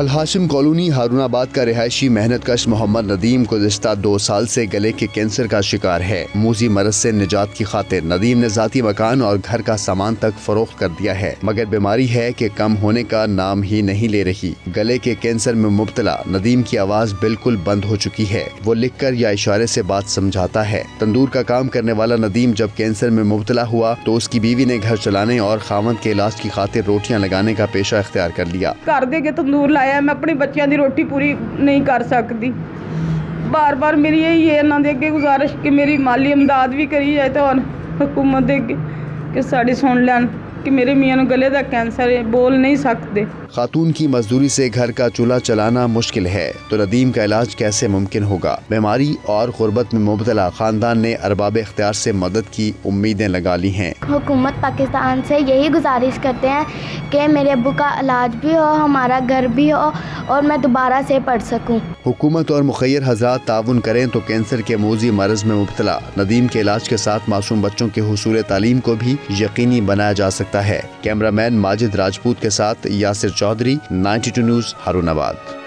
الہاشم colony Haroon آباد کا رہائشی محنت کش محمد ندیم گزشتہ 2 سال سے گلے کے کینسر کا شکار ہے۔ موذی مرض سے نجات کی خاطر ندیم نے ذاتی مکان اور گھر کا سامان تک فروخت کر دیا ہے، مگر بیماری ہے کہ کم ہونے کا نام ہی نہیں لے رہی۔ گلے کے کینسر میں مبتلا ندیم کی آواز بالکل بند ہو چکی ہے۔ وہ لکھ کر یا اشارے سے بات سمجھاتا ہے۔ تندور کا کام کرنے والا ندیم جب کینسر میں مبتلا ہوا تو اس کی بیوی نے گھر چلانے اور خاوند کے علاج کی خاطر روٹیاں لگانے کا پیشہ اختیار کر لیا۔ گھر دے کے تندور لایا، میں اپنے بچیاں دی روٹی پوری نہیں کر سکتی۔ بار بار میری یہی ہے انہاں دے اگے گزارش کہ میری مالی امداد بھی کری جائے تو حکومت دے اگے کہ ساڈی سن لین کہ میرے میاں نوں گلے دا کینسر ہے، بول نہیں سکتے۔ خاتون کی مزدوری سے گھر کا چولہا چلانا مشکل ہے تو ندیم کا علاج کیسے ممکن ہوگا؟ بیماری اور غربت میں مبتلا خاندان نے ارباب اختیار سے مدد کی امیدیں لگا لی ہیں۔ حکومت پاکستان سے یہی گزارش کرتے ہیں کہ میرے ابو کا علاج بھی ہو، ہمارا گھر بھی ہو اور میں دوبارہ سے پڑھ سکوں۔ حکومت اور مخیر حضرات تعاون کریں تو کینسر کے موذی مرض میں مبتلا ندیم کے علاج کے ساتھ معصوم بچوں کے حصول تعلیم کو بھی یقینی بنایا جا سکتا ہے۔ کیمرہ مین ماجد راجپوت کے ساتھ یاسر چودھری، 92 نیوز، ہارون آباد۔